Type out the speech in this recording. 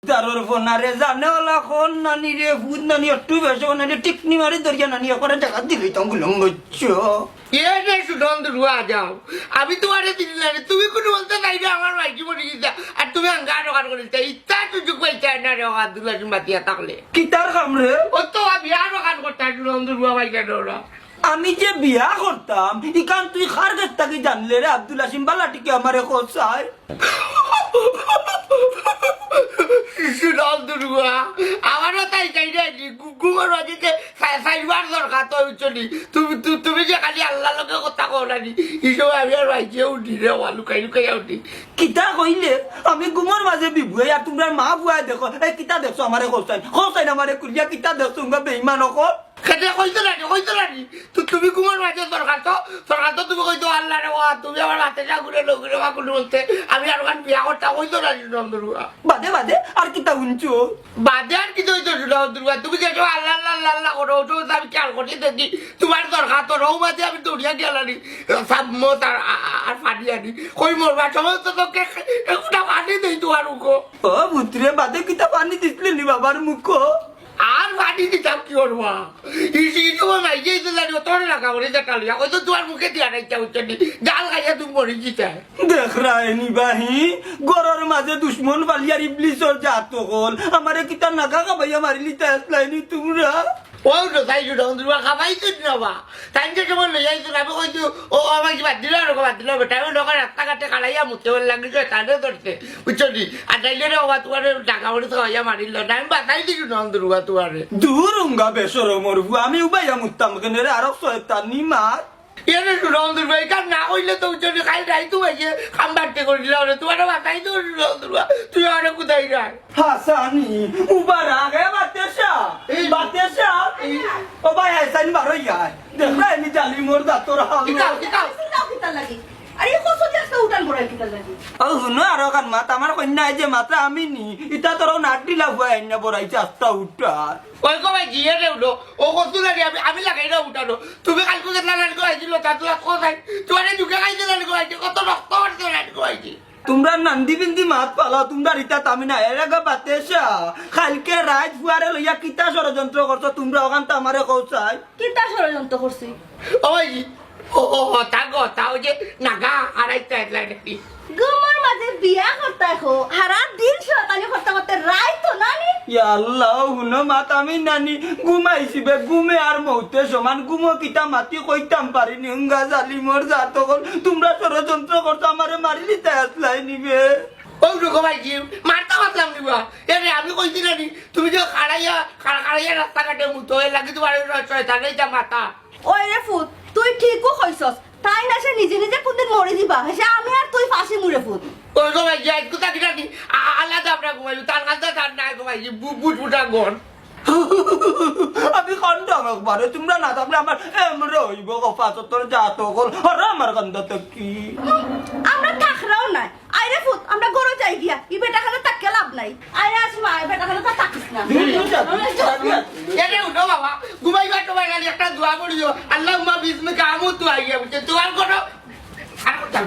তারর ফোনারে জানে ওলা কোন নানি রে ভূত নানি একটু বেশি নানি টিকনি মারি দরিয়া নানি করে টাকা দিলি তো গুলম গচ্ছ এনে সুদন্ত রুয়া যাও আমি তোমারে দিলাম তুমি কোনো বলতে নাই যে আমার মাইকি মরে গেছে আর তুমি আঙ্গা দোকান করেছে ইচ্ছা সুযোগ পাইছে না রে আব্দুল্লাহ বাতিয়া থাকলে কি তার কাম রে ও তো আমি আর দোকান করতে সুদন্ত রুয়া পাইছে না আমি যে বিয়া করতাম ইকান তুই খার কাছ থেকে জানলে রে আব্দুল হাসিম বালাটিকে আমারে কোসায় সুদন্ত রুয়া আমারও তাই চাই রে গুগুমার বাজিতে সাইবার দরকার তো চলি তুমি যে খালি আল্লাহ লোকে কথা কও নানি হিসেবে আমি আর ভাইকে উঠি রে লুকাই লুকাই উঠি কিতা কইলে আমি গুমর মাঝে বিভুয়ে আর তোমরা মা বুয়া দেখো এই কিতা দেখছো আমারে কোসাই আমারে কুরিয়া কিতা দেখছো বেইমান কর খেতে কইতো নানি তুমি কুমার মাঝে সরকার তো তুমি কইতো আল্লাহ রে তুমি আমার হাতে যা ঘুরে লোকরে বা কোনো বলতে আমি আর ওখান বিয়া করতে কইতো নানি নন্দরুয়া বাদে আর কিতা উনছো বাদে আর কি হইতো নন্দরুয়া তুমি যে আল্লাহ আল্লাহ আল্লাহ করো ওটা আমি খেয়াল করি দেখি তোমার দরকার তো রৌ মাঝে আমি দৌড়িয়া গেলানি সব মত আর ফাটি আনি কই মরবা সমস্ত তোকে একটা পানি দেই তোমার মুখো ও ভুতরে বাদে কিতা পানি দিছলি নি বাবার মুখ আর পানি দিতাম কি করবা ইসি তোমার মাইকে জানি তোর লাগা করে দেখালিয়া ওই তো তোমার মুখে দিয়া নাই হচ্ছে জাল খাইয়া তুমি মরে জিতে দেখ রায়নি বাহি গরর মাঝে দুশ্মন বালিয়ার ইবলিসর জাত হল আমারে কিতা নাকা কাবাইয়া মারিলি তাইনি তোমরা ওই তো তাই নন্দুয়া খাবাইছো না তাই যে সময় লই যাইছো আমি কইছো ও আমাকে বাদ দিল আর বাদ দিল বেটা আমি লোকের রাস্তাঘাটে খালাইয়া মুতে বল লাগিছে তাদের ধরছে বুঝছো নি আর তাইলে রে ওবা তোমার টাকা বলে খাইয়া মারিল না আমি বাতাই দিছি নন্দুয়া তোমারে দূর উঙ্গা বেসর মরবু আমি উবাইয়া মুতাম কেনে রে আর শয়তানি মার এনে নন্দুয়া কাম না কইলে তো বুঝছো খাই রাই তো হইছে খামবারতে করে দিলা রে তোমার বাতাই তো নন্দুয়া তুই আর কোথায় যাই হাসানি উবার আগে বাতেশা ও ভাই হাসানি বারো ইয়ার দেখ রায়নি জালি মোর দাতর হাল কিতা লাগি আরে কত যাস উঠান পড়াই কিতা লাগি ও শুনো আর কান মাত আমার কন্যা যে মাত্রা আমি নি ইটা তোর নাটি লাগুয়া এনে বড়াইছে আস্তা উঠার ওই কবাই গিয়ে রে উঠো ও কত লাগে আমি লাগাই না উঠানো তুমি কালকে কেটলা লাইন করাইছিল তা তুই কোথায় তোমার ঢুকে খাইতে লাইন করাইছে কত রক্ত করতে লাইন করাইছে তোমরা নান্দি বিন্দি মাত পালা তোমরা রিতা তামিনা এর আগে বাতেশা কালকে রাত ফুয়ারে লইয়া কিতা ষড়যন্ত্র করছো তোমরা ওখান তো আমারে কৌসাই কিতা ষড়যন্ত্র করছি ওই ও তাও যে নাগা আড়াইটা লাইন গুমর মাঝে বিয়া করতে হো হারা দিন শয়তানি করতে রাই তো নানি ইয়া আল্লাহ হুনো মাত আমি নানি ঘুমাইছি বে ঘুমে আর মৌতে সমান ঘুমো কিতা মাতি কইতাম পারিনি হুঙ্গা জালি মোর জাত হল তোমরা ষড়যন্ত্র করছো আমারে মারিলি তাই আসলাই নিবে ওই রকম আইছি মারতে পারলাম নিবা এরে আমি কইছি নানি তুমি যে খাড়াইয়া রাস্তাঘাটে মুতো এর লাগে তোমার শয়তানইটা মাথা ওই রে ফুট তুই ঠিকও কইছস তাই না সে নিজে নিজে কোনদিন মরে দিবা সে আমি আর তুই ফাঁসি মুড়ে ফুট ওই রকম আইছি আজ কোথা কিনা আলাদা আমরা ঘুমাইলু তার কাছে তার নাই ঘুমাইছি বুটবুটা গন আমি কন্ডাম একবারে তোমরা না থাকলে আমার এমরে হইব কফা তোর জাত হল আর আমার কান্দাতে কি আমরা থাকরাও নাই আইরে ফুট আমরা গরো যাই গিয়া ই বেটা খানে তাকে লাভ নাই আইরে আসমা এই বেটা খানে তাকিস না এরে উঠো বাবা ঘুমাইবা তোমার একটা দোয়া করিও আল্লাহুম্মা বিসমিকা আমুতু আইয়া বুঝছে তোমার কোনো আর কথা